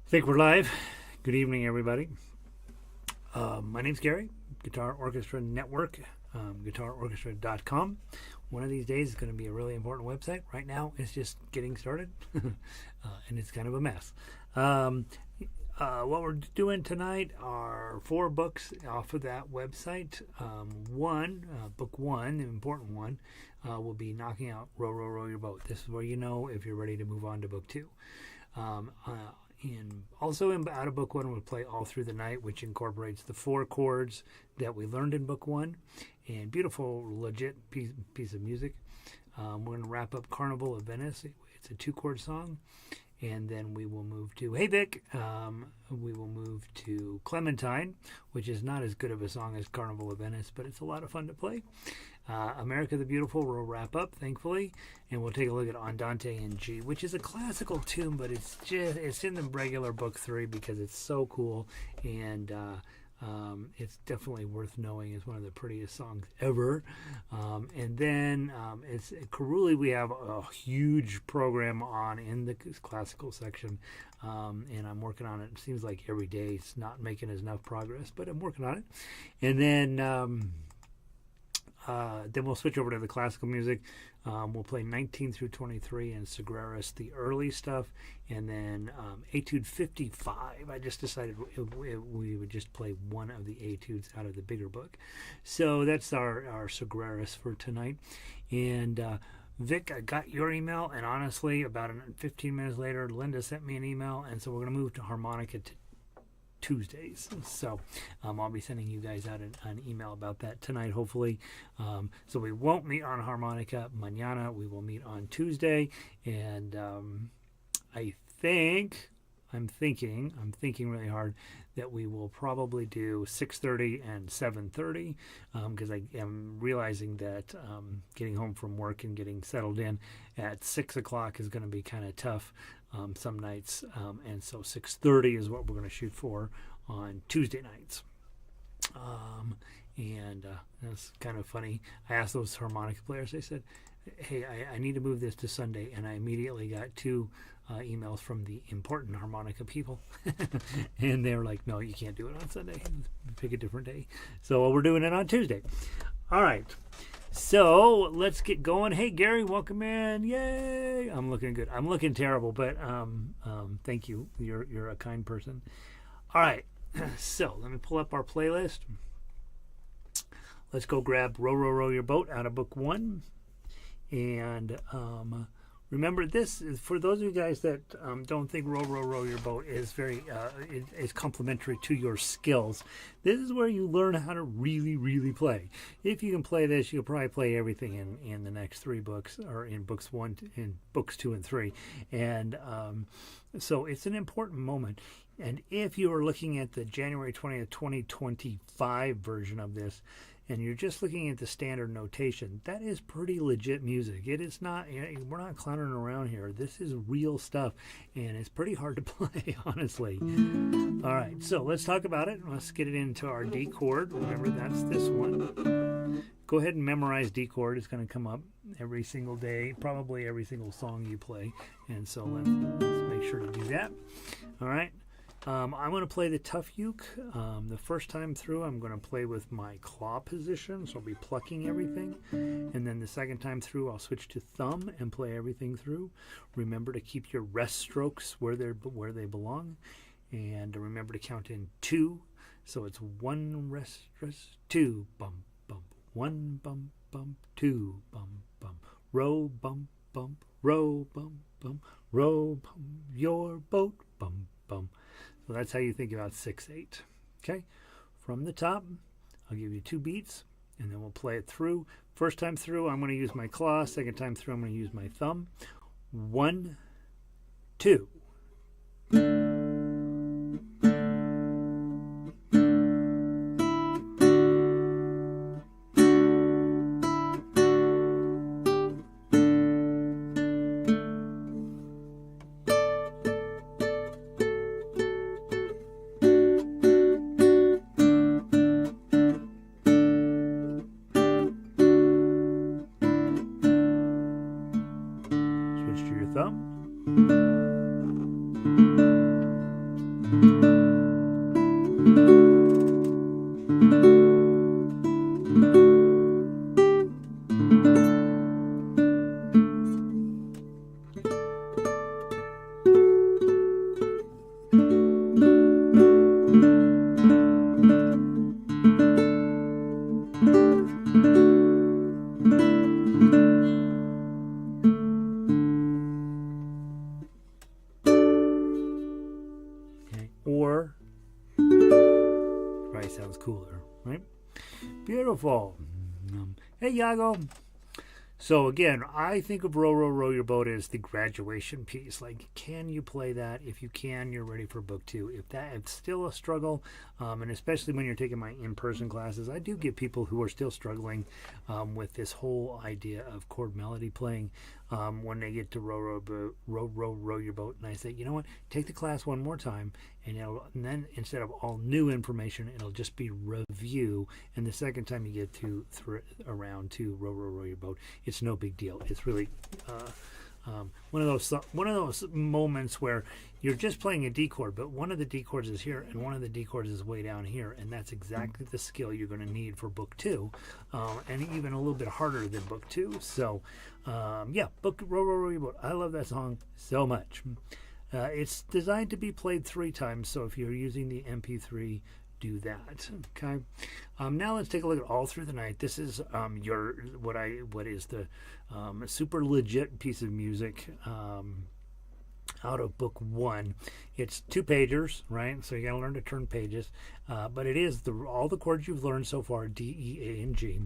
Think we're live. Good evening, everybody. My name's Gary, Guitar Orchestra Network, guitarorchestra.com. One of these days is going to be a really important website. Right now, it's just getting started, and it's kind of a mess. What we're doing tonight are 4 books off of that website. Book one, the important one, will be knocking out Row, Row, Row Your Boat. This is where you know if you're ready to move on to book 2. And also out of book 1, we'll play All Through the Night, which incorporates the 4 chords that we learned in book 1, and beautiful, legit piece of music. We're going to wrap up Carnival of Venice. It's a 2-chord song, and then we will move to Hey Vic. We will move to Clementine, which is not as good of a song as Carnival of Venice, but it's a lot of fun to play. America the Beautiful will wrap up, thankfully, and we'll take a look at Andante in G, which is a classical tune, but it's in the regular book 3 because it's so cool, and it's definitely worth knowing. It's one of the prettiest songs ever. And then it's Carulli. We have a huge program on in the classical section, and I'm working on it. It seems like every day it's not making enough progress, but I'm working on it. And then we'll switch over to the classical music. We'll play 19 through 23 and Sagreras, the early stuff, and then Etude 55. I just decided we would just play one of the Etudes out of the bigger book. So that's our Sagreras for tonight. And Vic, I got your email, and honestly, about 15 minutes later, Linda sent me an email, and so we're going to move to harmonica Tuesdays. So I'll be sending you guys out an email about that tonight, hopefully. So we won't meet on harmonica mañana. We will meet on Tuesday. And I'm thinking really hard that we will probably do 6:30 and 7:30 because I am realizing that getting home from work and getting settled in at 6 o'clock is going to be kind of tough some nights, and so 6:30 is what we're going to shoot for on Tuesday nights. And that's kind of funny. I asked those harmonica players, I said, hey, I need to move this to Sunday, and I immediately got 2 emails from the important harmonica people, and they were like, no, you can't do it on Sunday. Pick a different day. So we're doing it on Tuesday. All right. So let's get going. Hey, Gary, welcome in. Yay. I'm looking good. I'm looking terrible, but thank you. You're a kind person. All right. So let me pull up our playlist. Let's go grab Row, Row, Row Your Boat out of book 1. And remember, this is for those of you guys that don't think Row, Row, Row Your Boat is very is complementary to your skills. This is where you learn how to really, really play. If you can play this, you'll probably play everything in the next 3 books, or in books 2 and 3. And so it's an important moment. And if you are looking at the January 20th, 2025 version of this, and you're just looking at the standard notation, that is pretty legit music. It is not, we're not clowning around here. This is real stuff, and it's pretty hard to play, honestly. All right, so let's talk about it. Let's get it into our D chord. Remember, that's this one. Go ahead and memorize D chord. It's going to come up every single day, probably every single song you play. And so let's make sure to do that. All right. I'm going to play the tough uke. The first time through, I'm going to play with my claw position, so I'll be plucking everything. And then the second time through, I'll switch to thumb and play everything through. Remember to keep your rest strokes where they belong. And remember to count in 2. So it's 1 rest, 2, bump, bump. 1 bump, bump, 2 bump, bump. Row, bump, bump. Row, bump, bump. Row, bump. Your boat, bump, bump. So that's how you think about 6/8. Okay? From the top, I'll give you 2 beats, and then we'll play it through. First time through, I'm going to use my claw. Second time through, I'm going to use my thumb. 1, 2. Switch to your thumb. cooler, right? Beautiful. Hey, Yago. So again, I think of Row, Row, Row Your Boat as the graduation piece. Like, can you play that? If you can, you're ready for book 2. If it's still a struggle, and especially when you're taking my in-person classes, I do get people who are still struggling with this whole idea of chord melody playing when they get to Row, Row Your Boat. And I say, you know what? Take the class one more time, and then instead of all new information, it'll just be review. And the second time you get around to Row, Row, Row Your Boat, it's no big deal. It's really one of those moments where you're just playing a D chord, but one of the D chords is here and one of the D chords is way down here, and that's exactly the skill you're going to need for book 2, and even a little bit harder than book 2. So, yeah, book Row, Row, Row Your Boat. I love that song so much. It's designed to be played 3 times, so if you're using the MP3, do that. Okay. Now let's take a look at All Through the Night. This is what is the super legit piece of music out of book 1. It's 2 pagers, right? So you got to learn to turn pages, but it is all the chords you've learned so far: D, E, A, and G.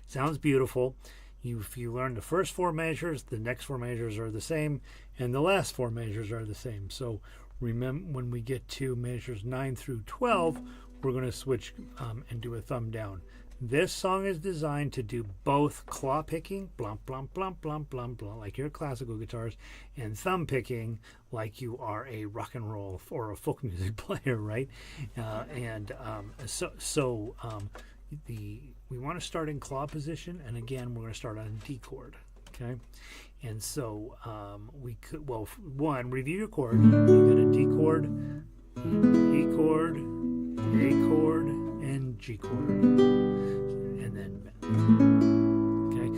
Sounds beautiful. If you learn the first 4 measures, the next 4 measures are the same, and the last 4 measures are the same. So remember, when we get to measures 9 through 12, we're going to switch and do a thumb down. This song is designed to do both claw picking, blump, blump, blump, blump, blump, blump, like your classical guitars, and thumb picking, like you are a rock and roll or a folk music player, right? We want to start in claw position, and again, we're going to start on a D chord, okay? And so we could, well, one, review your chord. You got a D chord, E chord, A chord, and G chord, and then okay.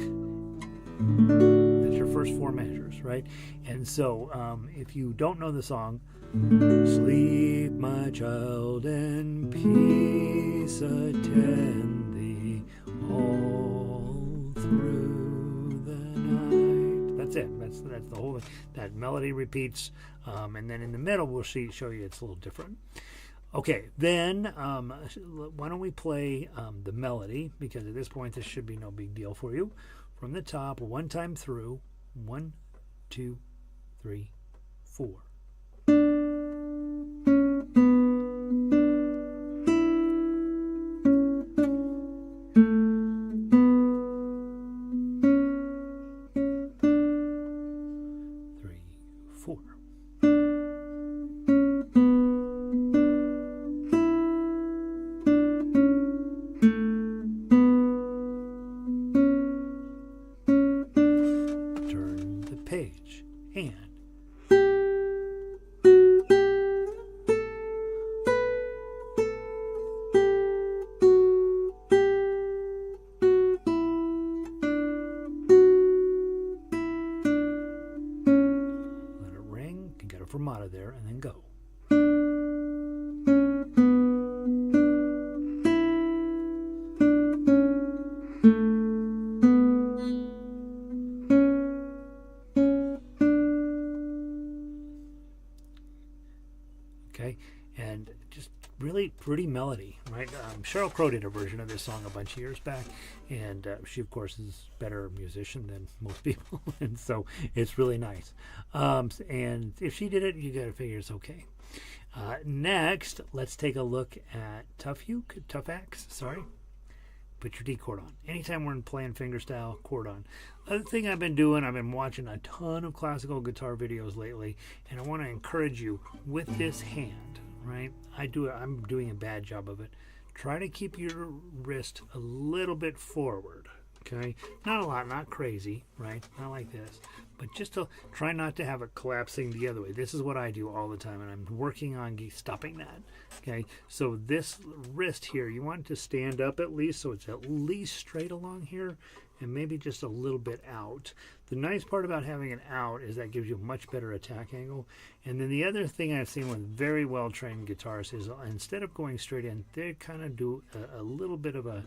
That's your first 4 measures, right? And so if you don't know the song, sleep, my child, and peace attend thee all through the night. That's it. That's the whole thing. That melody repeats, and then in the middle we'll show you it's a little different. Okay, then why don't we play the melody, because at this point this should be no big deal for you. From the top, 1 time through. 1, 2, 3, 4. Page and let it ring. You got a fermata there, and then go. Okay, and just really pretty melody, right? Sheryl Crow did a version of this song a bunch of years back, and she, of course, is a better musician than most people, and so it's really nice. And if she did it, you got to figure it's okay. Next, let's take a look at Tough Axe. Sorry. Put your D chord on. Anytime we're playing fingerstyle, chord on. Other thing I've been doing, I've been watching a ton of classical guitar videos lately, and I want to encourage you with this hand, right? I'm doing a bad job of it. Try to keep your wrist a little bit forward, okay? Not a lot, not crazy, right? Not like this, but just to try not to have it collapsing the other way. This is what I do all the time, and I'm working on stopping that, okay? So this wrist here, you want it to stand up at least, so it's at least straight along here, and maybe just a little bit out. The nice part about having it out is that gives you a much better attack angle. And then the other thing I've seen with very well-trained guitarists is instead of going straight in, they kind of do a little bit of a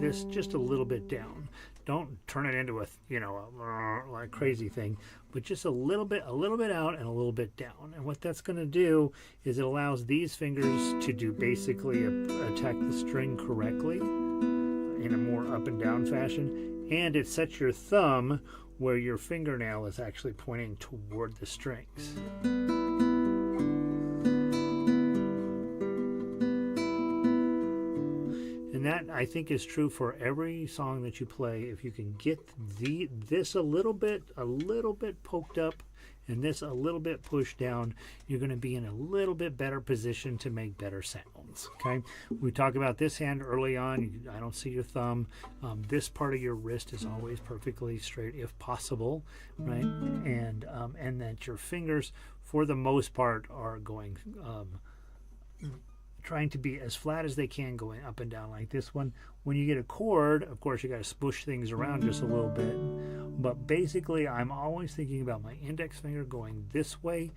this just a little bit down. don't turn it into a like crazy thing, but just a little bit out and a little bit down. And what that's going to do is it allows these fingers to do basically attack the string correctly in a more up and down fashion, and it sets your thumb where your fingernail is actually pointing toward the strings. And that, I think, is true for every song that you play. If you can get this a little bit poked up and this a little bit pushed down, you're going to be in a little bit better position to make better sounds. Okay, we talk about this hand early on. I don't see your thumb. This part of your wrist is always perfectly straight if possible, right? And that your fingers, for the most part, are going trying to be as flat as they can, going up and down like this one. When you get a chord, of course, you got to smush things around just a little bit. But basically, I'm always thinking about my index finger going this way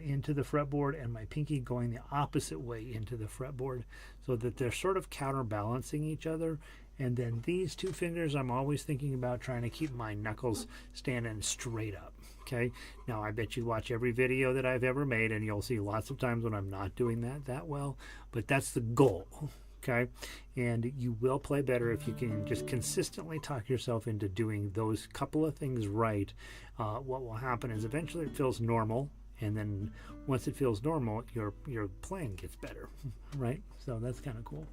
into the fretboard and my pinky going the opposite way into the fretboard, so that they're sort of counterbalancing each other. And then these two fingers, I'm always thinking about trying to keep my knuckles standing straight up. Okay, now I bet you watch every video that I've ever made and you'll see lots of times when I'm not doing that well, but that's the goal. Okay, and you will play better if you can just consistently talk yourself into doing those couple of things right. What will happen is eventually it feels normal, and then once it feels normal, your playing gets better, right? So that's kind of cool.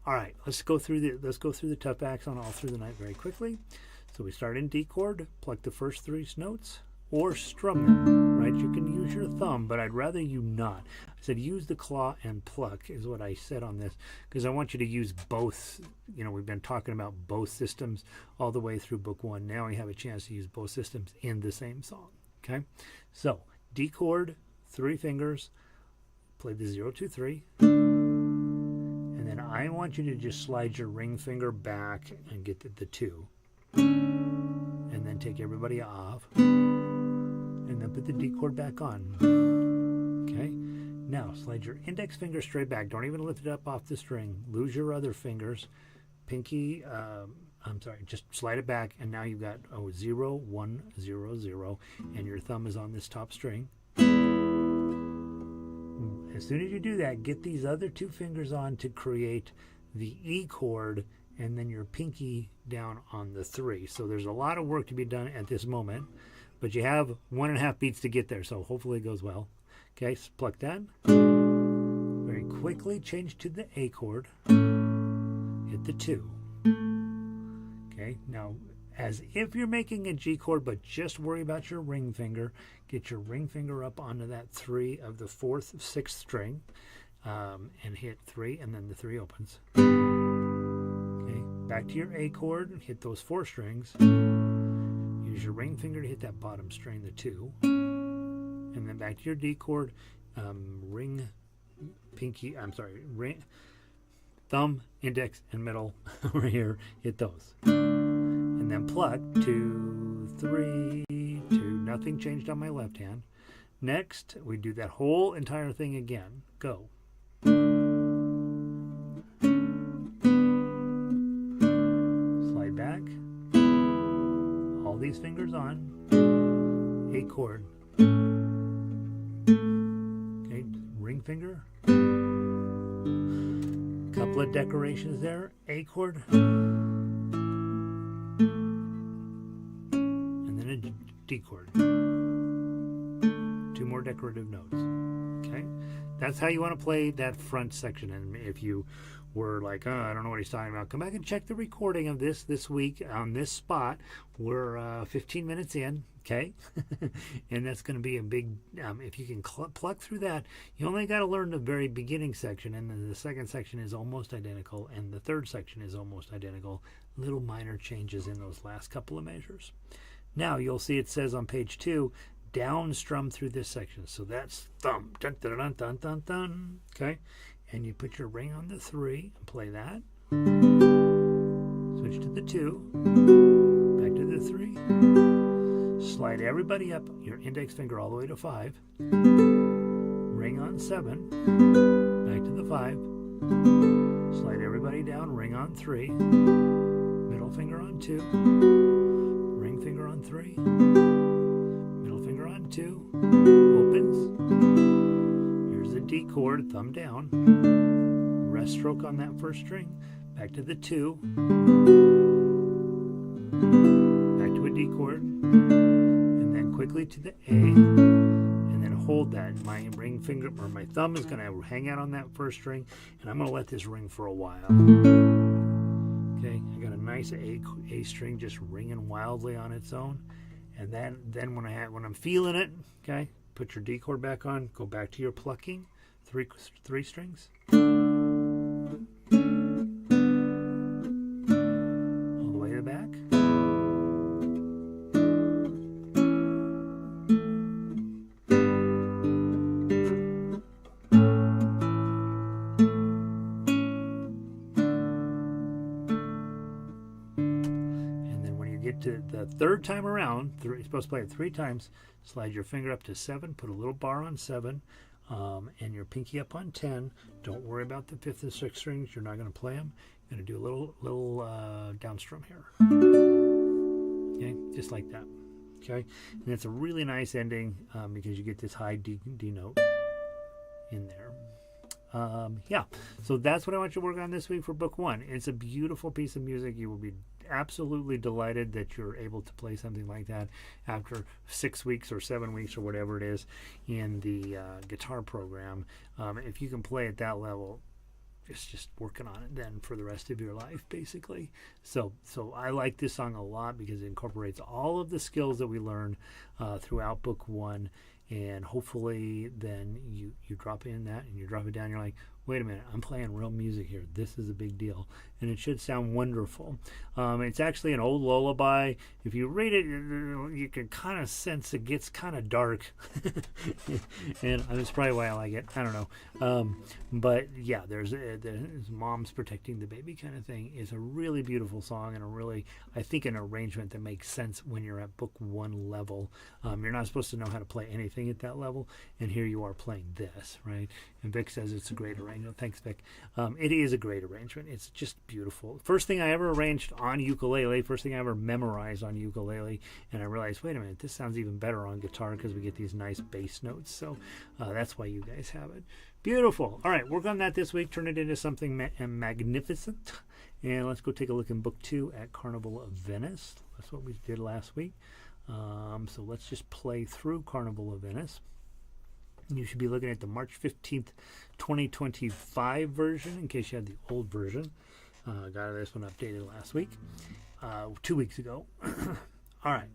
All right, let's go through the tough acts on All Through the Night very quickly. So we start in D chord, pluck the first 3 notes, or strum them, right? You can use your thumb, but I'd rather you not. I said use the claw and pluck is what I said on this, because I want you to use both. We've been talking about both systems all the way through book 1. Now we have a chance to use both systems in the same song, okay? So D chord, 3 fingers, play the 0, 2, 3. And then I want you to just slide your ring finger back and get the 2. And then take everybody off. And then put the D chord back on. Okay? Now, slide your index finger straight back. Don't even lift it up off the string. Lose your other fingers. Pinky, just slide it back. And now you've got 0, 1, 0, 0. And your thumb is on this top string. As soon as you do that, get these other 2 fingers on to create the E chord, and then your pinky down on the 3. So there's a lot of work to be done at this moment, but you have 1.5 beats to get there, so hopefully it goes well. Okay, so pluck that. Very quickly change to the A chord. Hit the 2. Okay, now as if you're making a G chord, but just worry about your ring finger. Get your ring finger up onto that 3 of the 4th, 6th string, and hit 3, and then the 3 opens. Okay, back to your A chord, and hit those 4 strings. Use your ring finger to hit that bottom string, the 2, and then back to your D chord, ring, thumb, index, and middle over here. Hit those. And then pluck 2, 3, 2. Nothing changed on my left hand. Next, we do that whole entire thing again. Go. Slide back. All these fingers on. A chord. Okay, ring finger. Couple of decorations there. A chord. D chord. 2 more decorative notes. Okay, that's how you want to play that front section. And if you were like, I don't know what he's talking about, come back and check the recording of this week on this spot. We're 15 minutes in. Okay, and that's going to be a big. If you can pluck through that, you only got to learn the very beginning section, and then the second section is almost identical, and the third section is almost identical. Little minor changes in those last couple of measures. Now you'll see it says on page 2, down strum through this section. So that's thumb, dun dun dun dun dun dun. Okay, and you put your ring on the 3 and play that. Switch to the 2, back to the 3. Slide everybody up, your index finger all the way to 5. Ring on 7, back to the 5. Slide everybody down, ring on 3. Middle middle finger on 2, ring finger on 3, middle finger on 2, opens. Here's the D chord, thumb down, rest stroke on that first string, back to the 2, back to a D chord, and then quickly to the A, and then hold that. My ring finger, or my thumb, is going to hang out on that first string, and I'm going to let this ring for a while. Okay, I got a nice A string just ringing wildly on its own, and then when I'm feeling it, okay, put your D chord back on, go back to your plucking, three strings, all the way to the back. To the third time around, you're supposed to play it 3 times. Slide your finger up to 7, put a little bar on 7, and your pinky up on 10. Don't worry about the 5th and 6th strings. You're not going to play them. You're going to do a little downstrum here. Okay, just like that. Okay, and it's a really nice ending because you get this high D note in there. Yeah, so that's what I want you to work on this week for book 1. It's a beautiful piece of music. You will be absolutely delighted that you're able to play something like that after 6 weeks or 7 weeks or whatever it is in the guitar program. If you can play at that level, it's just working on it then for the rest of your life, basically. So I like this song a lot because it incorporates all of the skills that we learned throughout book 1. And hopefully then you drop in that and you drop it down. You're like, wait a minute, I'm playing real music here. This is a big deal. And it should sound wonderful. It's actually an old lullaby. If you read it, you can kind of sense it gets kind of dark. And that's probably why I like it. I don't know. But yeah, there's mom's protecting the baby kind of thing. It's a really beautiful song and I think an arrangement that makes sense when you're at book 1 level. You're not supposed to know how to play anything at that level, and here you are playing this, right? And Vic says it's a great arrangement. Thanks, Vic. It is a great arrangement. It's just beautiful. First thing I ever arranged on ukulele, first thing I ever memorized on ukulele, and I realized, wait a minute, this sounds even better on guitar because we get these nice bass notes. So that's why you guys have it. Beautiful. All right, work on that this week. Turn it into something magnificent. And let's go take a look in book 2 at Carnival of Venice. That's what we did last week. So let's just play through Carnival of Venice. You should be looking at the March 15th, 2025 version in case you had the old version. Got this one updated last week, 2 weeks ago. All right.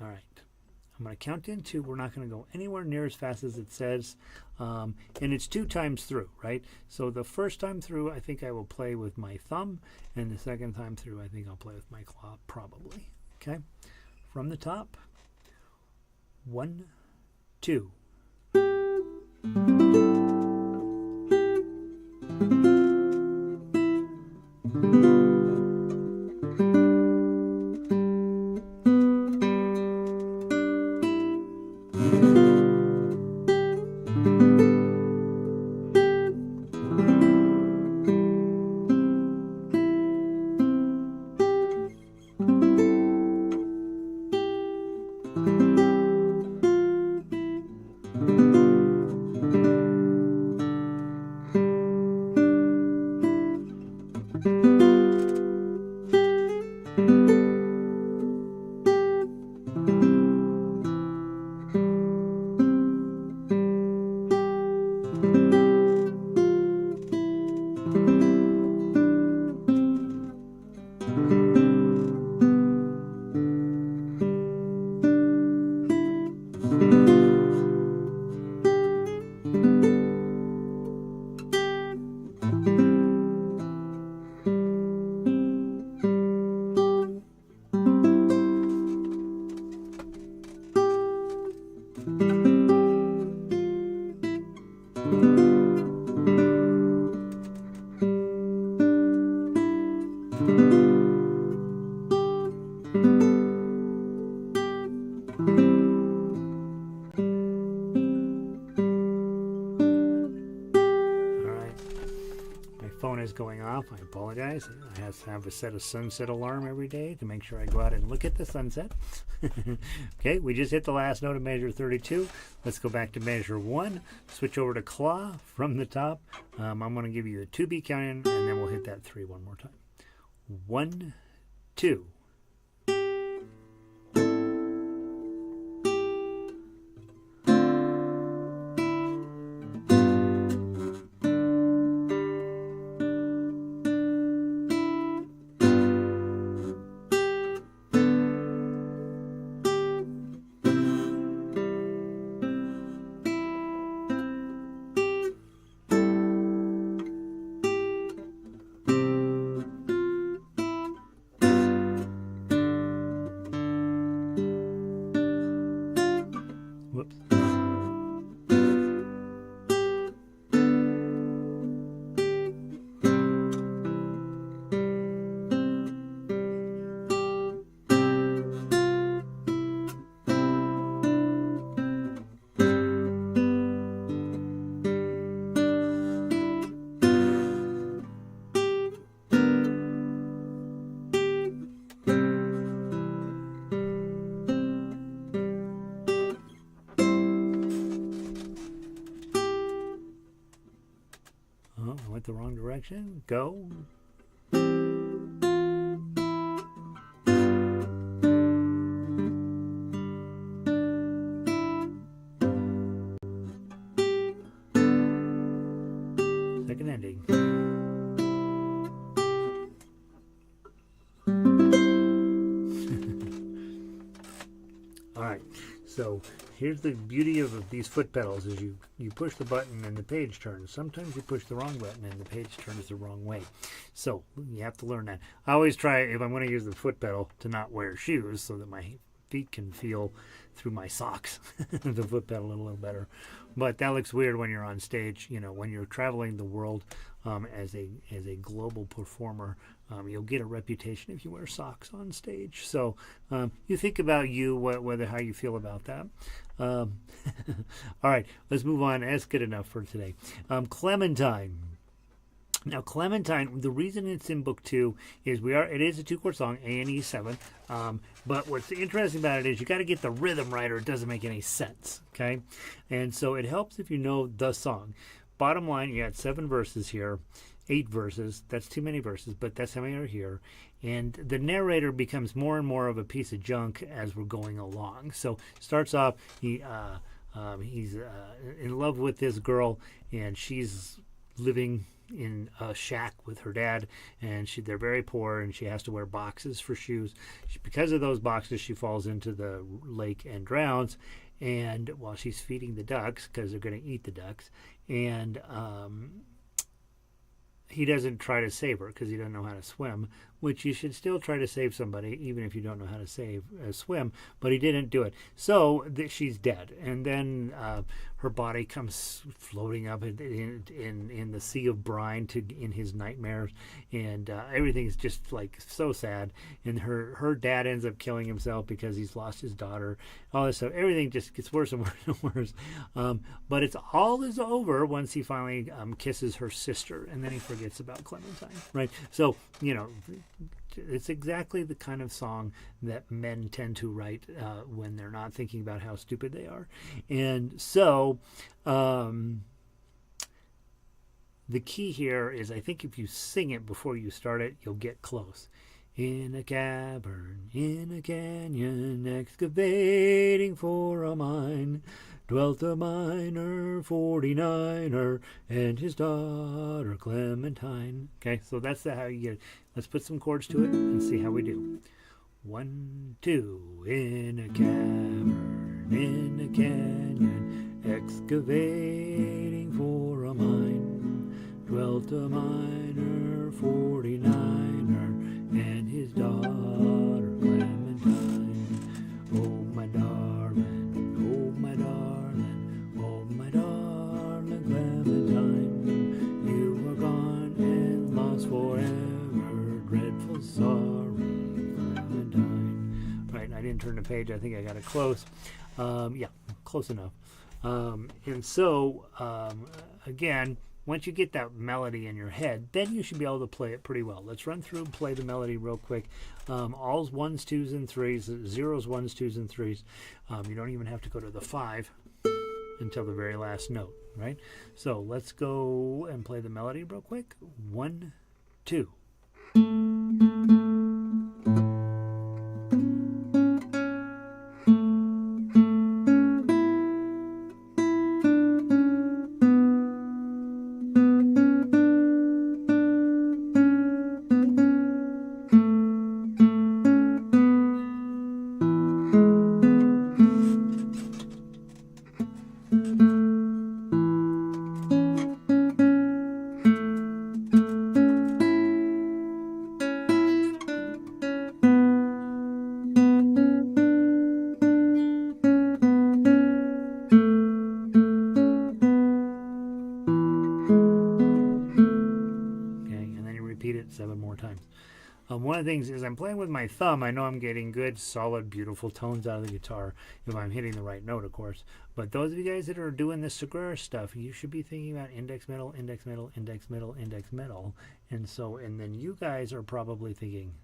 I'm going to count in 2. We're not going to go anywhere near as fast as it says. And it's 2 times through, right? So the first time through, I think I will play with my thumb. And the second time through, I think I'll play with my claw, probably. Okay? From the top. 1, 2. going off. I apologize. I have to have a set of sunset alarm every day to make sure I go out and look at the sunset. Okay, we just hit the last note of measure 32. Let's go back to measure 1. Switch over to claw from the top. I'm going to give you a 2-beat count in, and then we'll hit that 3 one more time. 1, 2. I went the wrong direction. Go. Second ending. All right. So here's the beauty of these foot pedals is you push the button and the page turns. Sometimes you push the wrong button and the page turns the wrong way. So you have to learn that. I always try, if I'm going to use the foot pedal, to not wear shoes so that my feet can feel through my socks the foot pedal a little better. But that looks weird when you're on stage. You know, when you're traveling the world as a global performer, you'll get a reputation if you wear socks on stage. So you think about whether how you feel about that. All right, let's move on. That's good enough for today. Clementine. Now, Clementine, the reason it's in book 2 is it is a 2-chord song, A and E 7. But what's interesting about it is you got to get the rhythm right or it doesn't make any sense, okay? And so it helps if you know the song. Bottom line, you got 7 verses here, 8 verses. That's too many verses, but that's how many are here. And the narrator becomes more and more of a piece of junk as we're going along. So starts off, he's in love with this girl, and she's living in a shack with her dad, and they're very poor, and she has to wear boxes for shoes. Because of those boxes, she falls into the lake and drowns, and while she's feeding the ducks, because they're going to eat the ducks, and he doesn't try to save her because he doesn't know how to swim, which you should still try to save somebody even if you don't know how to swim, but he didn't do it. So she's dead, and then her body comes floating up in the sea of brine in his nightmares, and everything's just like so sad. And her dad ends up killing himself because he's lost his daughter. All this stuff, everything just gets worse and worse and worse. But it's all is over once he finally kisses her sister, and then he forgets about Clementine. Right? So it's exactly the kind of song that men tend to write when they're not thinking about how stupid they are. And so the key here is, I think if you sing it before you start it, you'll get close. In a cavern, in a canyon, excavating for a mine, dwelt a miner, 49er, and his daughter Clementine. Okay, so that's how you get it. Let's put some chords to it and see how we do. 1, 2. In a cavern, in a canyon, excavating for a mine, dwelt a miner, 49er, and his daughter Clementine. Oh, my darling, oh, my darling, oh, my darling Clementine, you are gone and lost forever, dreadful sorry, Clementine. Right, I didn't turn the page. I think I got it close. Yeah, close enough. And so, again, once you get that melody in your head, then you should be able to play it pretty well. Let's run through and play the melody real quick. All's ones, twos, and threes. Zeros, ones, twos, and threes. You don't even have to go to the 5 until the very last note, right? So let's go and play the melody real quick. 1, 2. Repeat it 7 more times. One of the things is I'm playing with my thumb. I know I'm getting good, solid, beautiful tones out of the guitar if I'm hitting the right note, of course. But those of you guys that are doing this Sagreras stuff, you should be thinking about index, middle, index, middle, index, middle, index, middle. And then you guys are probably thinking.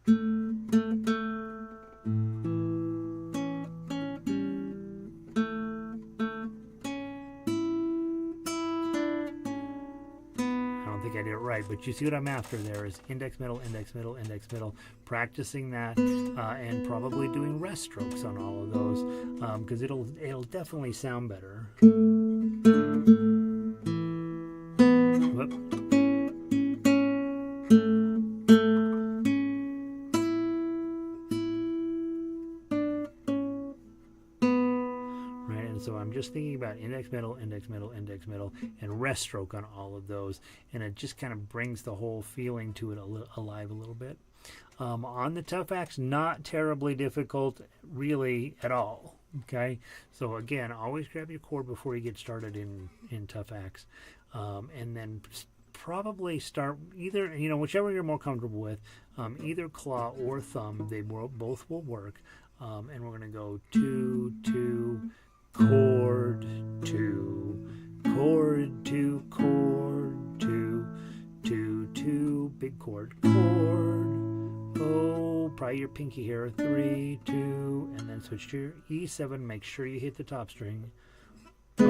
I did it right, but you see what I'm after there is index, middle, index, middle, index, middle. Practicing that and probably doing rest strokes on all of those because it'll definitely sound better. Whoop. So I'm just thinking about index, middle, index, middle, index, middle, and rest stroke on all of those. And it just kind of brings the whole feeling to it alive a little bit. On the tough acts, not terribly difficult, really, at all. Okay? So again, always grab your chord before you get started in tough acts. And then probably start either, whichever you're more comfortable with, either claw or thumb. They both will work. And we're going to go 2, 2, chord, 2, chord, 2, chord, 2, 2, 2, big chord, chord, oh, probably your pinky here, 3, 2, and then switch to your E7, make sure you hit the top string, oh,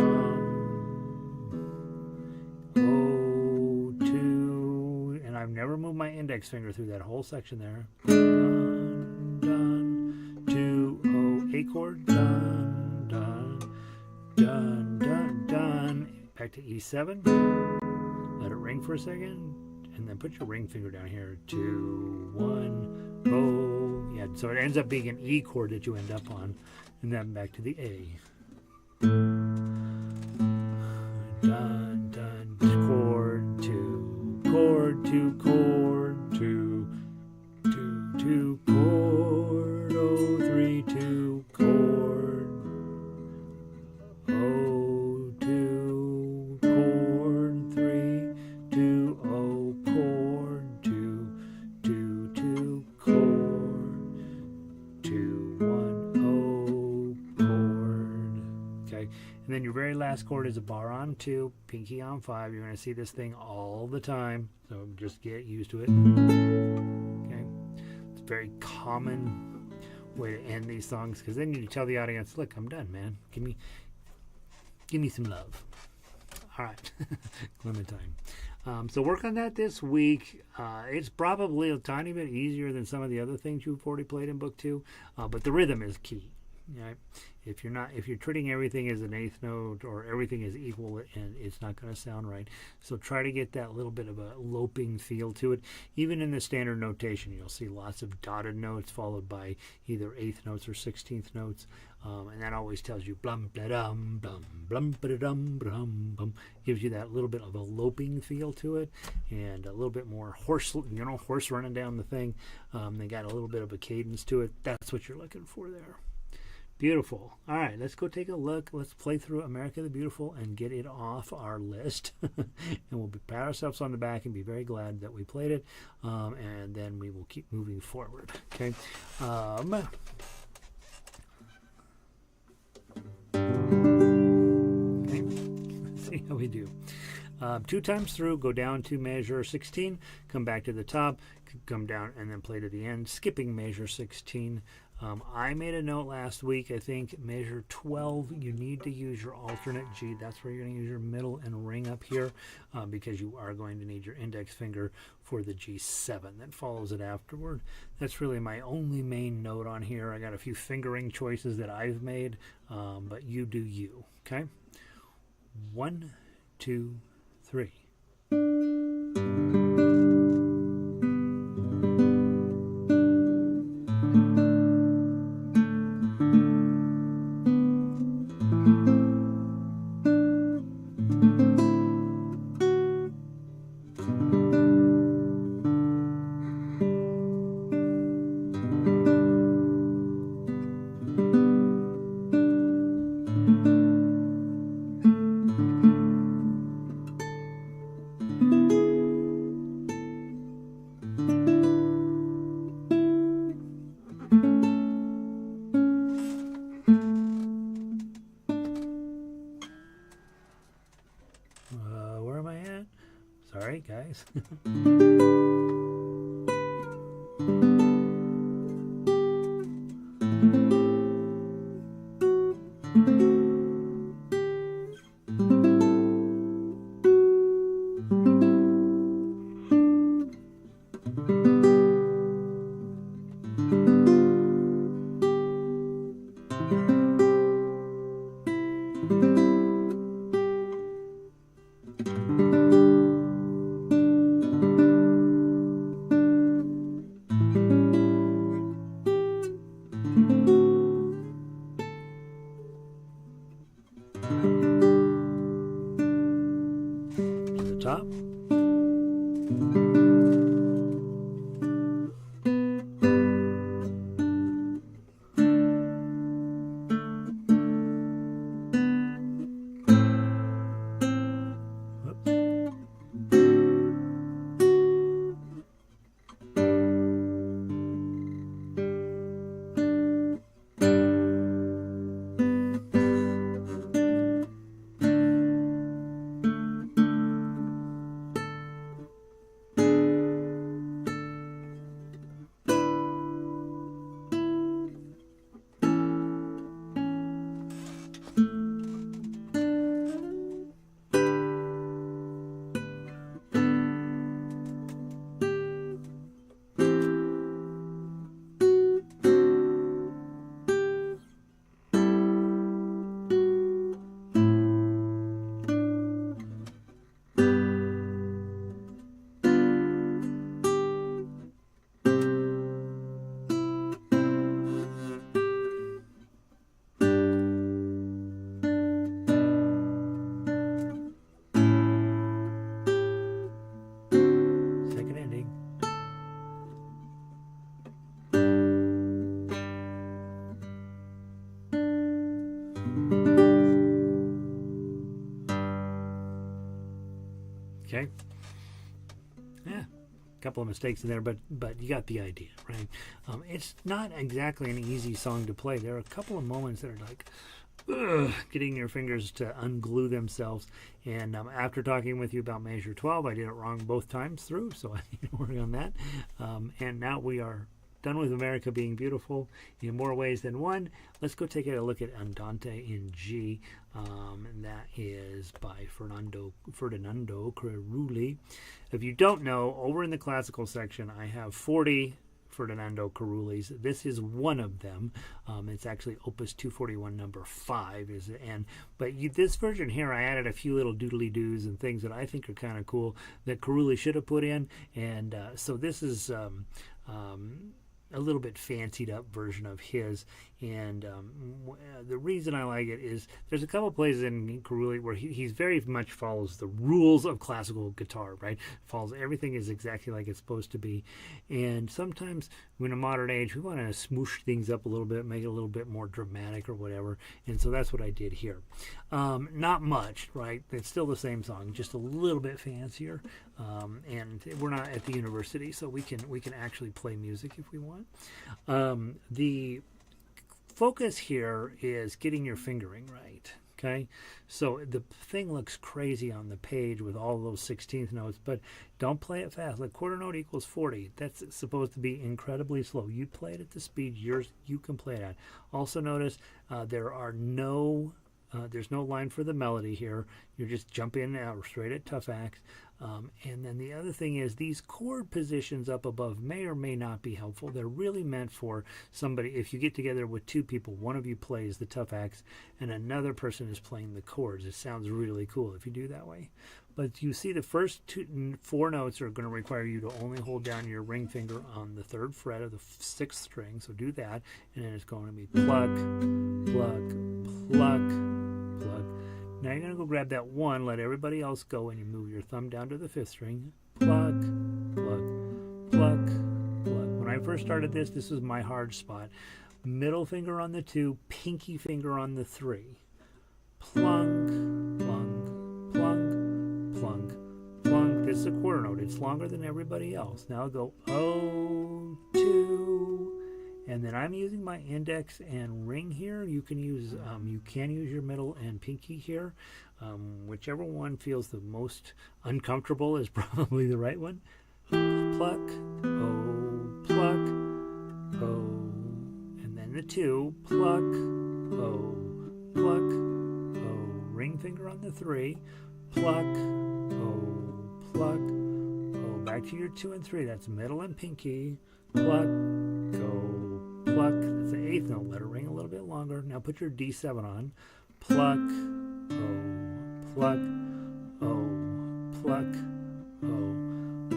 2, and I've never moved my index finger through that whole section there, dun, dun, 2, oh, A chord, dun, dun, dun, dun, dun, back to E7, let it ring for a second, and then put your ring finger down here, 2, 1, oh, yeah, so it ends up being an E chord that you end up on, and then back to the A, dun, dun, chord, 2, chord, 2, chord, 2, 2, 2, chord, oh, 3, 2, chord, oh, 2, chord, 3, 2, oh, chord, 2, 2, 2, chord, 2, 1, oh, chord. Okay, and then your very last chord is a bar on 2, pinky on 5. You're going to see this thing all the time, so just get used to it. Okay, it's a very common way to end these songs because then you tell the audience, look, I'm done, man. Give me some love. All right, Clementine. So work on that this week. It's probably a tiny bit easier than some of the other things you've already played in Book 2, but the rhythm is key. Right? If you're treating everything as an eighth note or everything is equal, and it's not going to sound right. So try to get that little bit of a loping feel to it. Even in the standard notation, you'll see lots of dotted notes followed by either eighth notes or 16th notes, and that always tells you blum ba dum blum blum ba dum blum blum. Gives you that little bit of a loping feel to it, and a little bit more horse running down the thing. They got a little bit of a cadence to it. That's what you're looking for there. Beautiful. All right, let's go take a look. Let's play through America the Beautiful and get it off our list. And we'll pat ourselves on the back and be very glad that we played it. And then we will keep moving forward. Okay. Okay. Let's see how we do. 2 times through, go down to measure 16, come back to the top, come down, and then play to the end, skipping measure 16. I made a note last week, I think, measure 12, you need to use your alternate G. That's where you're going to use your middle and ring up here, because you are going to need your index finger for the G7 that follows it afterward. That's really my only main note on here. I got a few fingering choices that I've made, but you do you, okay? 1, 2, 3. Where am I at? Sorry, guys. Top. Okay. Yeah, a couple of mistakes in there, but you got the idea, right? It's not exactly an easy song to play. There are a couple of moments that are like, getting your fingers to unglue themselves. And after talking with you about measure 12, I did it wrong both times through, so I need to work on that. And now we are done with America Being Beautiful in more ways than one. Let's go take a look at Andante in G. And that is by Ferdinando Carulli. If you don't know, over in the classical section, I have 40 Ferdinando Carullis. This is one of them. It's actually Opus 241, number 5. This version here, I added a few little doodly doos and things that I think are kind of cool that Carulli should have put in. And so this is a little bit fancied up version of his. And the reason I like it is there's a couple places in Carulli where he very much follows the rules of classical guitar, right? Follows everything is exactly like it's supposed to be. And sometimes in a modern age, we want to smoosh things up a little bit, make it a little bit more dramatic or whatever. And so that's what I did here. Not much, right? It's still the same song, just a little bit fancier. And we're not at the university, so we can actually play music if we want. The focus here is getting your fingering right. Okay, so the thing looks crazy on the page with all those 16th notes, but don't play it fast. Like quarter note equals 40. That's supposed to be incredibly slow. You play it at the speed you can play it at. Also notice there's no line for the melody here. You're just jumping in and out straight at tough acts. And then the other thing is these chord positions up above may or may not be helpful. They're really meant for somebody, if you get together with two people, one of you plays the tough acts and another person is playing the chords. It sounds really cool if you do that way. But you see the first 4 notes are going to require you to only hold down your ring finger on the 3rd fret of the 6th string. So do that. And then it's going to be pluck, pluck, pluck, pluck. Now you're going to go grab that 1, let everybody else go, and you move your thumb down to the 5th string. Pluck, pluck, pluck, pluck. When I first started this was my hard spot. Middle finger on the 2, pinky finger on the 3. Plunk, plunk, plunk, plunk, plunk. This is a quarter note. It's longer than everybody else. Now I'll go O, 2, and then I'm using my index and ring here. You can use your middle and pinky here. Whichever one feels the most uncomfortable is probably the right one. Pluck, O, pluck, O, and then the 2, pluck, O, pluck, O, ring finger on the 3, pluck, O, pluck, O, back to your 2 and 3. That's middle and pinky, pluck, O, pluck. That's the 8th note. Let it ring a little bit longer. Now put your D7 on. Pluck, O, pluck, O, pluck, O,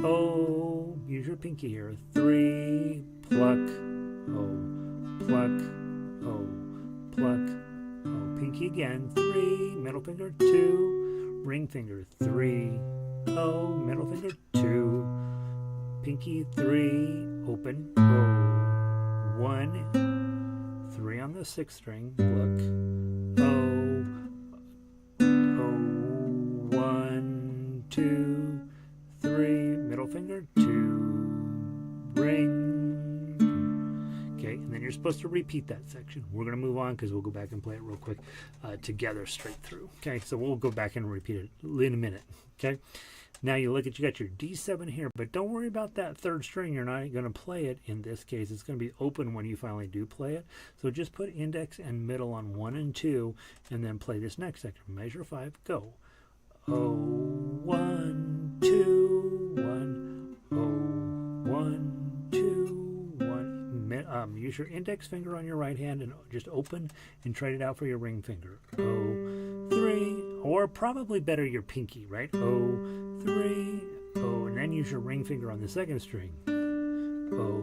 O. Use your pinky here. 3, pluck, O, pluck, O, pluck, O. Pinky again. 3, middle finger 2, ring finger 3, O, middle finger 2, pinky 3, open, O, 1, 3 on the 6th string, pluck, O, O, 1, 2, 3, middle finger 2, ring. Okay, and then you're supposed to repeat that section. We're going to move on because we'll go back and play it real quick together straight through. Okay, so we'll go back and repeat it in a minute. Okay, now you got your D7 here, but don't worry about that 3rd string. You're not going to play it in this case. It's going to be open when you finally do play it. So just put index and middle on 1 and 2, and then play this next section. Measure 5, go. O, 1, 2, 1, O, 1, 2, 1. Use your index finger on your right hand and just open and trade it out for your ring finger. O, 3, or probably better your pinky, right? O, 3, O, and then use your ring finger on the 2nd string. O,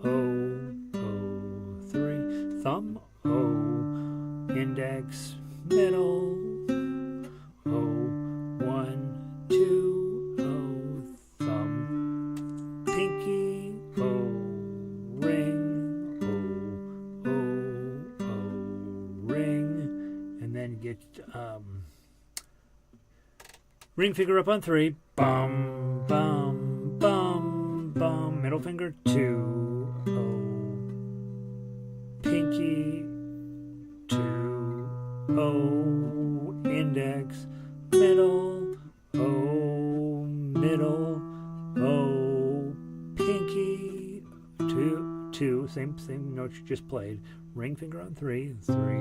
O, O, 3. Thumb, O, index, middle, O, 1, 2, O, thumb, pinky, O, ring, O, O, O, ring, and then get ring finger up on 3, bum, bum, bum, bum, middle finger 2, O, pinky, 2, O, index, middle, O, middle, O, pinky, 2, 2, same note you just played, ring finger on 3, 3,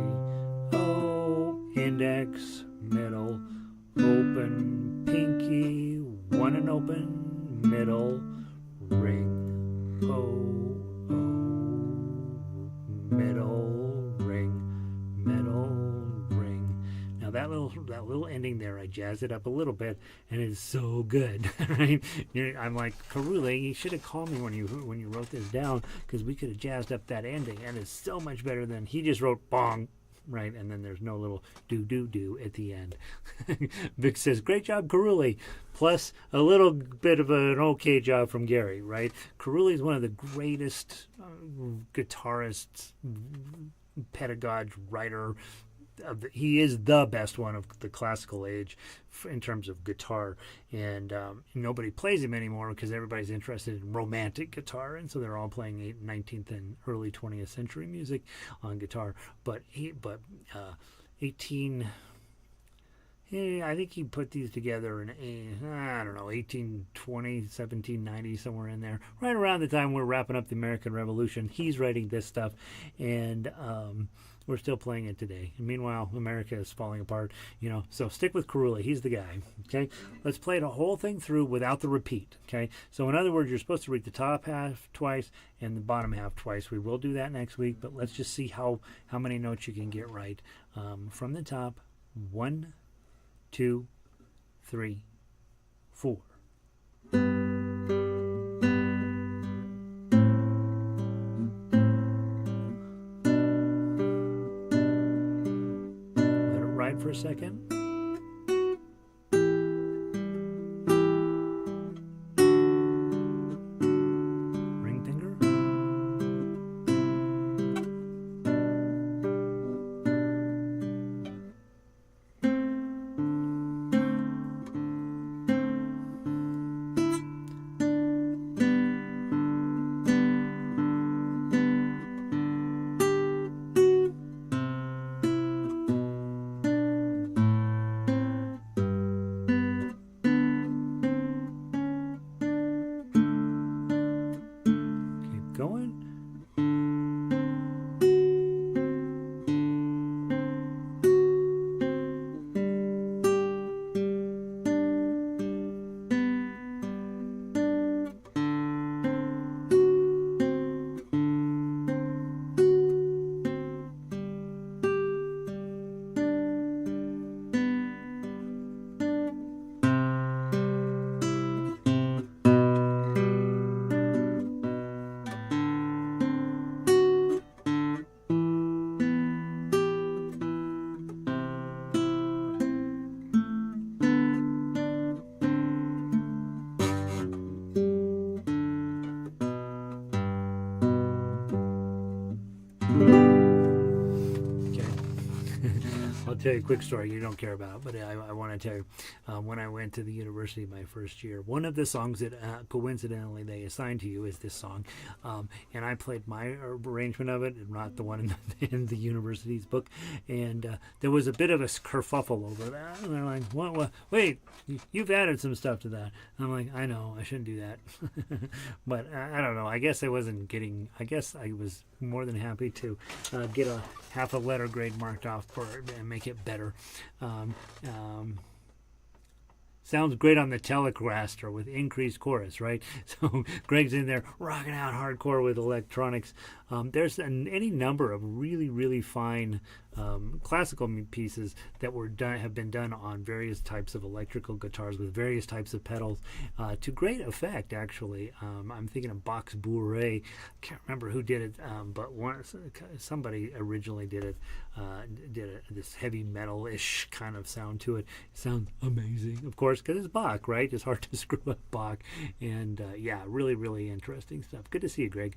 O, index, middle, open, pinky, 1 and open, middle, ring, O, O, middle, ring, middle, ring. Now that little ending there, I jazzed it up a little bit, and it's so good. Right? I'm like, Carulli, you should have called me when you wrote this down, because we could have jazzed up that ending, and it's so much better than he just wrote bong. Right, and then there's no little do at the end. Vic says, great job, Carulli, plus a little bit of an okay job from Gary, right? Carulli is one of the greatest guitarists, pedagogue, writer. He is the best one of the classical age in terms of guitar, and nobody plays him anymore because everybody's interested in romantic guitar, and so they're all playing 19th and early 20th century music on guitar. But 18. I think he put these together in, I don't know, 1820, 1790, somewhere in there. Right around the time we're wrapping up the American Revolution, he's writing this stuff, and we're still playing it today. And meanwhile, America is falling apart, So stick with Carulli. He's the guy, okay? Let's play the whole thing through without the repeat, okay? So in other words, you're supposed to read the top half twice and the bottom half twice. We will do that next week, but let's just see how many notes you can get right. From the top, 1, 2, 3, 4. Let it ride for a second. Ring finger. Going. I'll tell you a quick story you don't care about, but I want to tell you. When I went to the university my first year, one of the songs that coincidentally they assigned to you is this song, and I played my arrangement of it, not the one in the university's book, and there was a bit of a kerfuffle over that, and they're like, what, wait, you've added some stuff to that. And I'm like, I know, I shouldn't do that. But I don't know, I guess I was more than happy to get a half a letter grade marked off for it and make it better. Sounds great on the Telecaster with increased chorus, right? So Greg's in there rocking out hardcore with electronics. There's any number of really, really fine classical pieces that have been done on various types of electrical guitars with various types of pedals to great effect, actually. I'm thinking of Bach's Bourrée. Can't remember who did it, but somebody originally did it. This heavy metal-ish kind of sound to it. It sounds amazing, of course, because it's Bach, right? It's hard to screw up Bach. And yeah, really, really interesting stuff. Good to see you, Greg.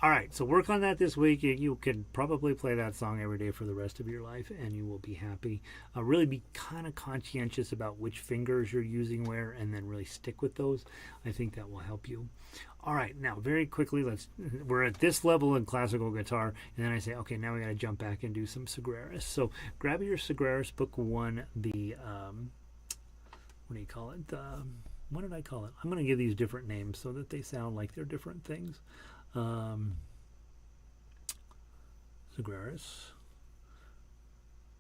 All right, so work on that this week. You can probably play that song every day for the rest of your life, and you will be happy. Really be kind of conscientious about which fingers you're using where, and then really stick with those. I think that will help you. All right, now very quickly, we're at this level in classical guitar, and then I say, okay, now we got to jump back and do some Sagreras. So grab your Sagreras Book 1, the, what do you call it? What did I call it? I'm going to give these different names so that they sound like they're different things. Sagreras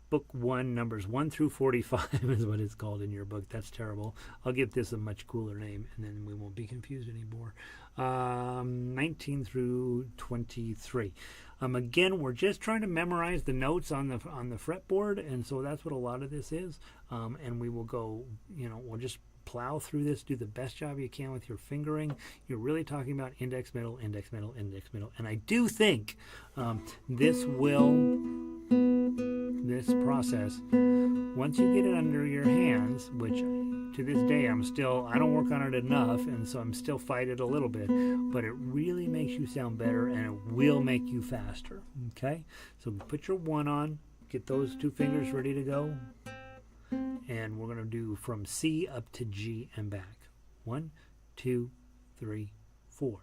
Book 1, numbers 1 through 45 is what it's called in your book. That's terrible. I'll give this a much cooler name, and then we won't be confused anymore. 19 through 23. Again, we're just trying to memorize the notes on the fretboard, and so that's what a lot of this is. And we will go, we'll just plow through this, do the best job you can with your fingering. You're really talking about index, middle, index, middle, index, middle. And I do think this process, once you get it under your hands, which to this day I don't work on it enough, and so I'm still fighting it a little bit, but it really makes you sound better, and it will make you faster. Okay? So put your 1 on, get those 2 fingers ready to go. And we're going to do from C up to G and back. 1, 2, 3, 4.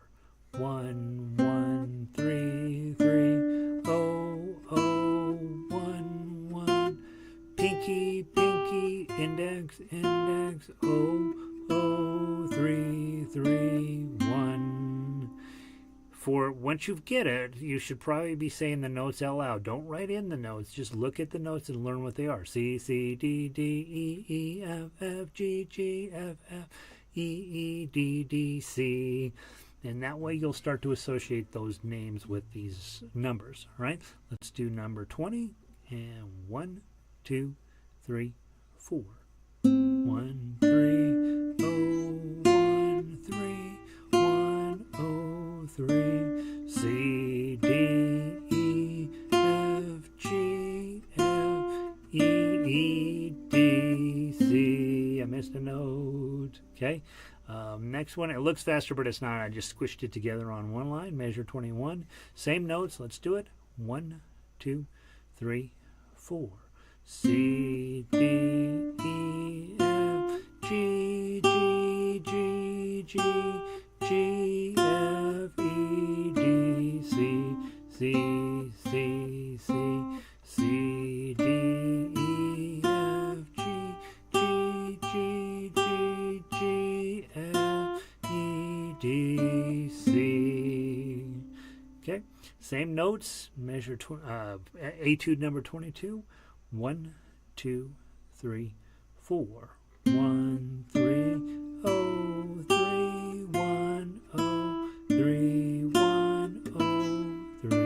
1, 1, 3, 3. Oh, oh, 1, 1. once you get it, you should probably be saying the notes out loud. Don't write in the notes. Just look at the notes and learn what they are. C, C, D, D, E, E, F, F, G, G, F, F, E, E, D, D, C. And that way you'll start to associate those names with these numbers. All right? Let's do number 20. And 1, 2, 3, 4. 1, 3, oh, 1, 3, 1, oh, 3. C, D, E, F, G, F, E, E, D, C. I missed a note. Okay. Next one, it looks faster, but it's not. I just squished it together on one line. Measure 21. Same notes. Let's do it. 1, 2, 3, 4. C, D, E, F, G, G, G, G, G, F, E, D, C, C, C, C, C, D, E, F, G, G, G, G, G, F, E, D, C. Okay, same notes. Measure etude number 22. 1, 2, 3, 4. 1, 3, oh, 3, 1, oh, 3, 1, oh, 3,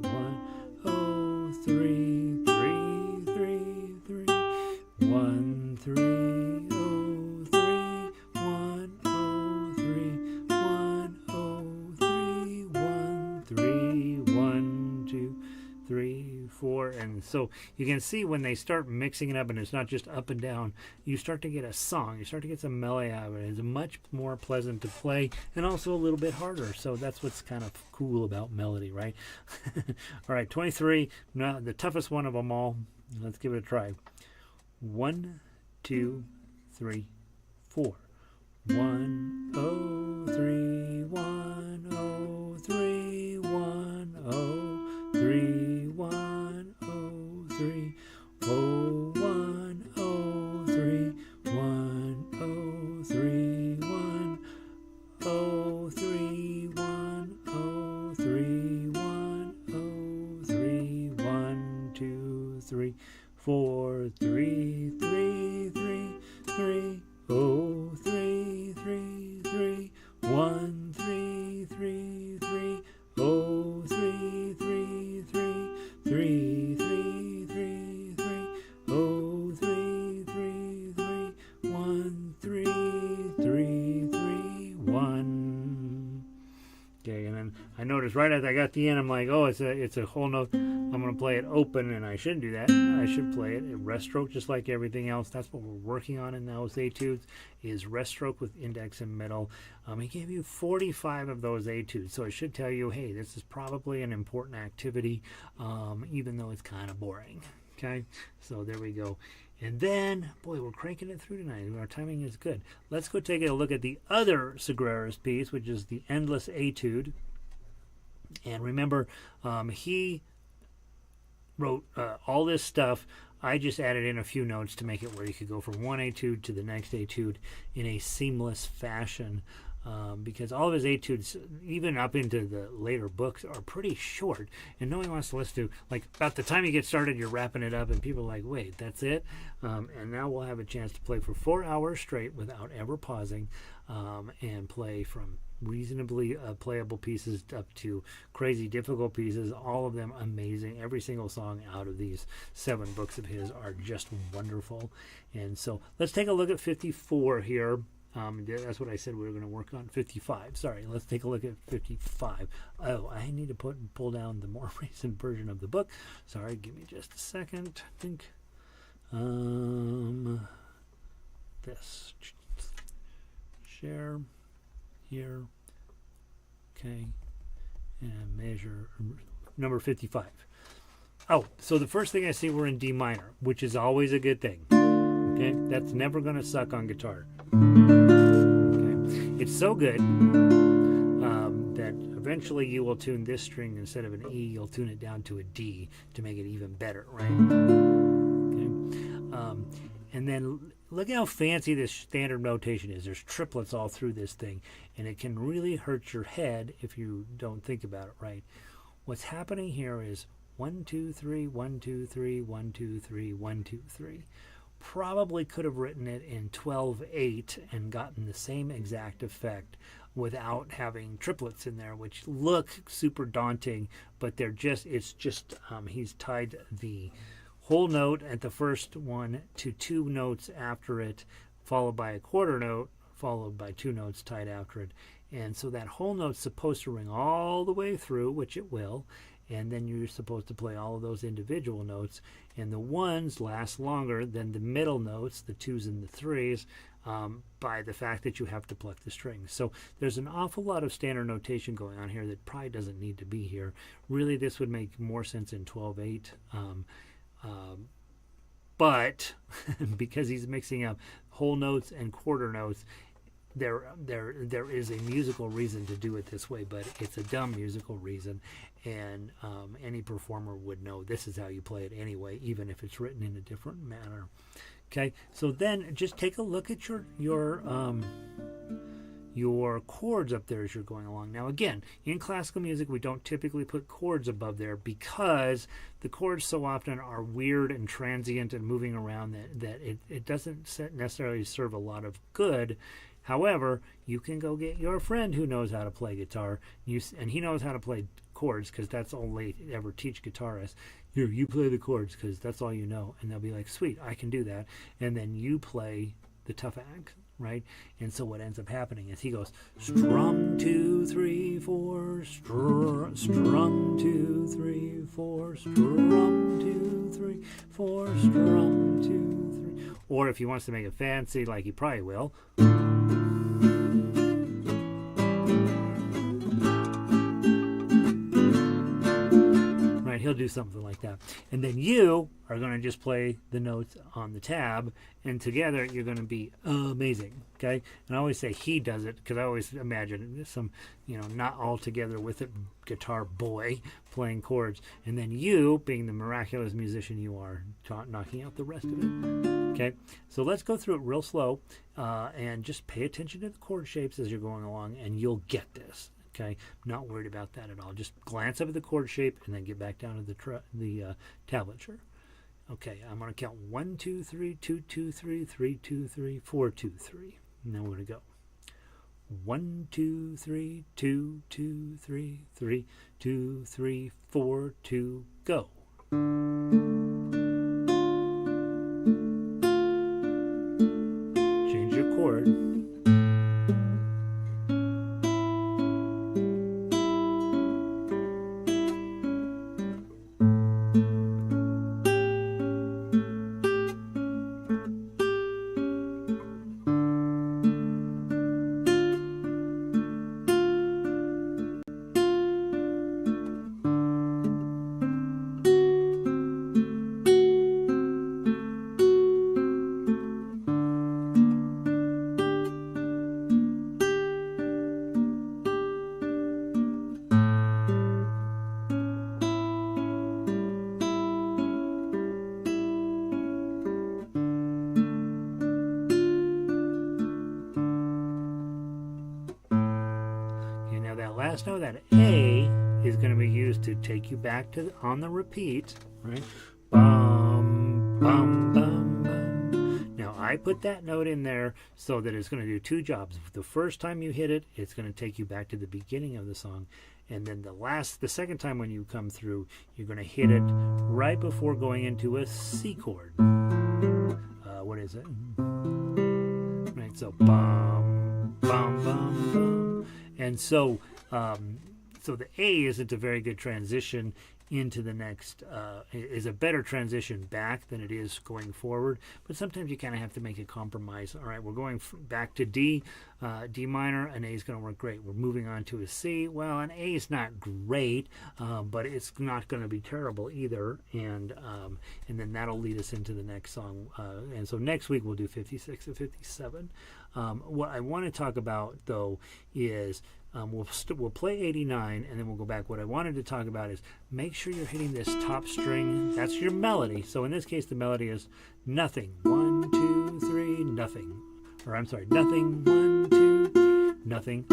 1, oh, 3, 3, 3, 3. 1, 3, oh, 3, 1, oh, 3, 1, oh, 3, 1, 3, 1, 2, 3, 4. And so you can see when they start mixing it up and it's not just up and down, you start to get a song. You start to get some melody out of it. It's much more pleasant to play and also a little bit harder. So that's what's kind of cool about melody, right? All right, 23, now the toughest one of them all. Let's give it a try. 1, 2, 3, 4. 1, oh, 3, 1, oh, 3, 1, oh, 3, 1, oh, 3, oh, 1, oh, 3, 1, oh, 3, 1, oh, 3, 1, oh, 3, 1, oh, 3, 1, 2, 3, 4, 3, 3, 3, 3, oh, 3, 3, 3, 1, 3, 3, 3, oh, 3, 3, 3, 3, 3, 3, 3, oh, 3, 3, 3, 1, 3, 3, 3, 1. Okay, and then I noticed right as I got the end, I'm like, oh, it's a whole note. I'm going to play it open, and I shouldn't do that. I should play it at rest stroke just like everything else. That's what we're working on in those etudes, is rest stroke with index and middle. He gave you 45 of those etudes, so it should tell you, hey, this is probably an important activity, even though it's kind of boring. Okay, so there we go. And then, boy, we're cranking it through tonight. Our timing is good. Let's go take a look at the other Sagreras piece, which is the Endless Etude. And remember, he wrote all this stuff. I just added in a few notes to make it where you could go from one etude to the next etude in a seamless fashion, because all of his etudes, even up into the later books, are pretty short, and no one wants to listen to, like, about the time you get started, you're wrapping it up, and people are like, wait, that's it? And now we'll have a chance to play for 4 hours straight without ever pausing, and play from reasonably playable pieces up to crazy difficult pieces, all of them amazing. Every single song out of these 7 books of his are just wonderful. And so let's take a look at 54 here. That's what I said we were going to work on. 55, sorry, let's take a look at 55. Oh, I need to pull down the more recent version of the book. Sorry, give me just a second. I think this share here, okay, and measure number 55. Oh, so the first thing I see, we're in D minor, which is always a good thing. Okay, that's never going to suck on guitar. Okay, it's so good that eventually you will tune this string, instead of an E, you'll tune it down to a D to make it even better, right? Okay, and then look how fancy this standard notation is. There's triplets all through this thing, and it can really hurt your head if you don't think about it right. What's happening here is 1, 2, 3, 1, 2, 3, 1, 2, 3, 1, 2, 3. Probably could have written it in 12/8 and gotten the same exact effect without having triplets in there, which look super daunting, but it's just he's tied the whole note at the first one to 2 notes after it, followed by a quarter note, followed by 2 notes tied after it. And so that whole note's supposed to ring all the way through, which it will, and then you're supposed to play all of those individual notes, and the ones last longer than the middle notes, the 2s and the 3s, by the fact that you have to pluck the strings. So there's an awful lot of standard notation going on here that probably doesn't need to be here. Really, this would make more sense in 12/8. But because he's mixing up whole notes and quarter notes, there is a musical reason to do it this way, but it's a dumb musical reason, and any performer would know this is how you play it anyway, even if it's written in a different manner. Okay, so then just take a look at your chords up there as you're going along. Now again, in classical music we don't typically put chords above there because the chords so often are weird and transient and moving around that it doesn't necessarily serve a lot of good. However, you can go get your friend who knows how to play guitar, and he knows how to play chords because that's all they ever teach guitarists. Here, you play the chords because that's all you know. And they'll be like, sweet, I can do that. And then you play the tough act, right? And so what ends up happening is he goes, strum 2, 3, 4, strum 2, 3, 4, strum 2, 3, 4, strum 2, 3. Or if he wants to make it fancy, like he probably will, he'll do something like that. And then you are going to just play the notes on the tab, and together you're going to be amazing. Okay? And I always say he does it because I always imagine some, not all together with it guitar boy playing chords, and then you being the miraculous musician you are, knocking out the rest of it. Okay? So let's go through it real slow and just pay attention to the chord shapes as you're going along, and you'll get this. Okay, not worried about that at all. Just glance up at the chord shape and then get back down to the tablature. Okay, I'm going to count 1, 2, 3, 2, 2, 3, 3, 2, 3, 4, 2, 3. And then we're going to go 1, 2, 3, 2, 2, 3, 3, 2, 3, 4, 2, go. Change your chord. Last note, that A is going to be used to take you back to on the repeat, right? Bum, bum, bum, bum. Now I put that note in there so that it's going to do 2 jobs. The first time you hit it, it's going to take you back to the beginning of the song, and then the second time when you come through, you're going to hit it right before going into a C chord. What is it? Right, so bum, bum, bum, bum, and so the A isn't a very good transition into the next, is a better transition back than it is going forward, but sometimes you kind of have to make a compromise. All right, we're going back to D minor, an A is going to work great. We're moving on to a C. Well, an A is not great, but it's not going to be terrible either, and then that'll lead us into the next song. And so next week we'll do 56 and 57. What I want to talk about, though, is we'll play 89 and then we'll go back. What I wanted to talk about is make sure you're hitting this top string. That's your melody. So in this case, the melody is nothing. 1, 1, 2, 3, nothing. Or I'm sorry, nothing, 1, 2, nothing.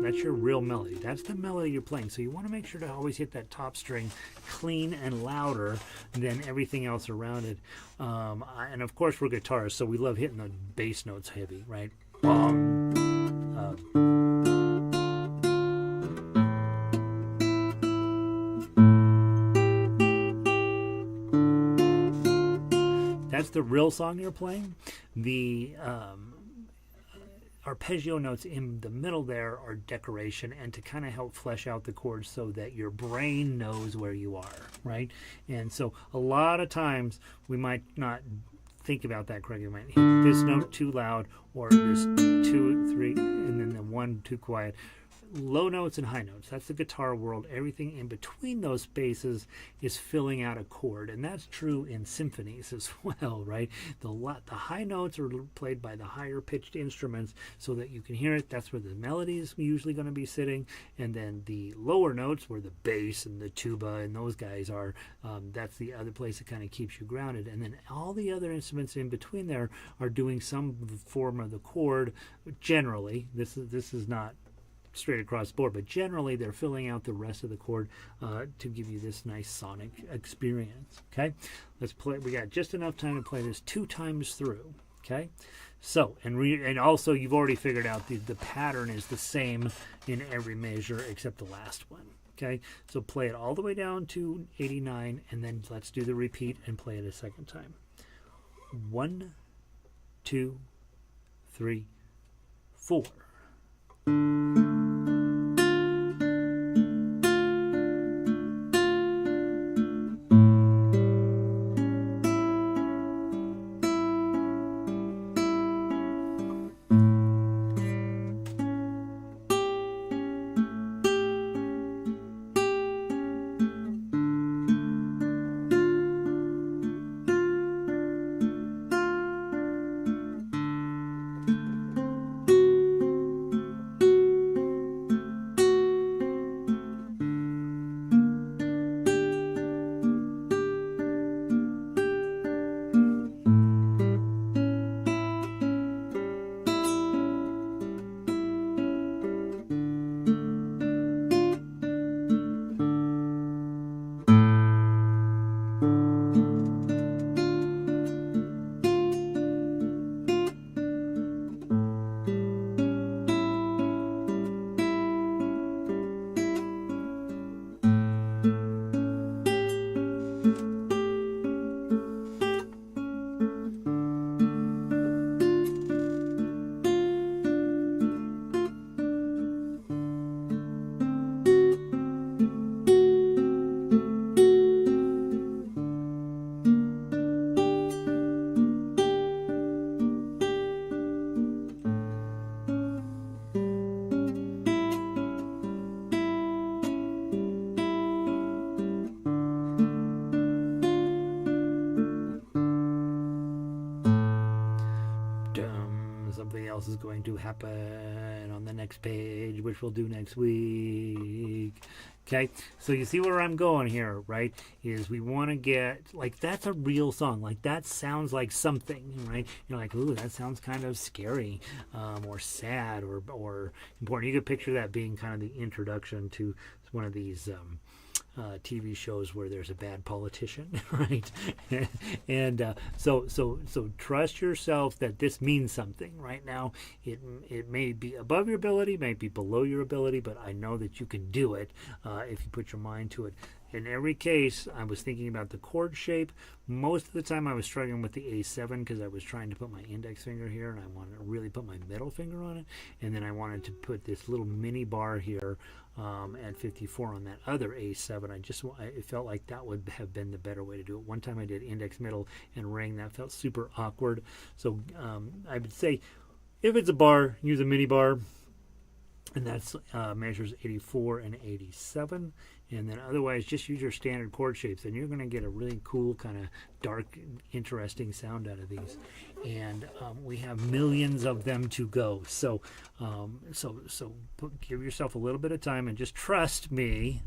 That's your real melody. That's the melody you're playing. So you want to make sure to always hit that top string clean and louder than everything else around it. And of course, we're guitarists, so we love hitting the bass notes heavy, right? That's the real song you're playing. The arpeggio notes in the middle there are decoration and to kind of help flesh out the chords so that your brain knows where you are, right? And so a lot of times we might not think about that correctly. We might hit this note too loud or this 2, 3, and then the 1 too quiet. Low notes and high notes. That's the guitar world. Everything in between those spaces is filling out a chord, and that's true in symphonies as well, right? The high notes are played by the higher pitched instruments so that you can hear it. That's where the melody is usually going to be sitting, and then the lower notes where the bass and the tuba and those guys are, that's the other place that kind of keeps you grounded. And then all the other instruments in between there are doing some form of the chord. Generally, this is not straight across the board, but generally they're filling out the rest of the chord to give you this nice sonic experience. Okay, let's play. We got just enough time to play this 2 times through. Okay, so and also you've already figured out the pattern is the same in every measure except the last one. Okay, so play it all the way down to 89, and then let's do the repeat and play it a second time. 1, 2, 3, 4. Else is going to happen on the next page, which we'll do next week. Okay, so you see where I'm going here, right? Is we want to get, like, that's a real song. Like, that sounds like something, right? You're like, ooh, that sounds kind of scary or sad or important. You could picture that being kind of the introduction to one of these TV shows where there's a bad politician, right? And so trust yourself that this means something. Right now, it may be above your ability, may be below your ability, but I know that you can do it if you put your mind to it. In every case, I was thinking about the chord shape. Most of the time I was struggling with the A7 because I was trying to put my index finger here and I wanted to really put my middle finger on it. And then I wanted to put this little mini bar here at 54 on that other A7. It felt like that would have been the better way to do it. One time I did index, middle, and ring. That felt super awkward. So I would say if it's a bar, use a mini bar. And that's measures 84 and 87. And then otherwise, just use your standard chord shapes. And you're going to get a really cool kind of dark, interesting sound out of these. And we have millions of them to go. So, give yourself a little bit of time and just trust me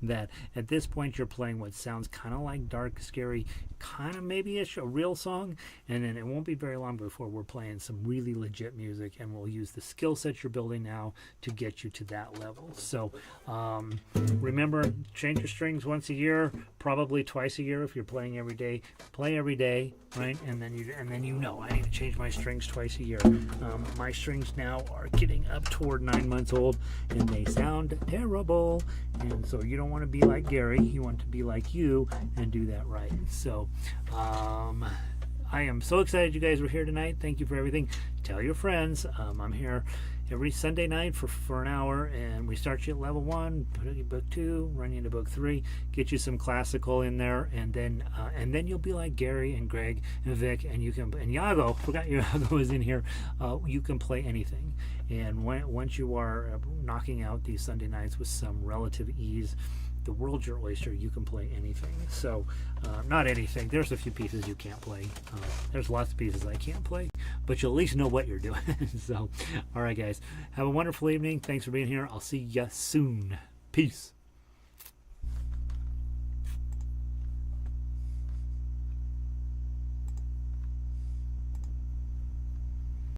that at this point you're playing what sounds kind of like dark, scary, kind of maybe-ish a real song, and then it won't be very long before we're playing some really legit music, and we'll use the skill set you're building now to get you to that level. So remember, change your strings once a year, probably twice a year if you're playing every day. Play every day, right? And then you know I need to change my strings twice a year. My strings now are getting up toward 9 months old, and they sound terrible. And so you don't want to be like Gary. You want to be like you and do that right. So I am so excited you guys were here tonight. Thank you for everything. Tell your friends. I'm here every Sunday night for an hour, and we start you at level 1, put you book 2, run you into book 3, get you some classical in there, and then you'll be like Gary and Greg and Vic, and Iago. Forgot Iago was in here. You can play anything, and once you are knocking out these Sunday nights with some relative ease, the world's your oyster. You can play anything. So, not anything. There's a few pieces you can't play. There's lots of pieces I can't play, but you'll at least know what you're doing. So, all right, guys. Have a wonderful evening. Thanks for being here. I'll see you soon. Peace.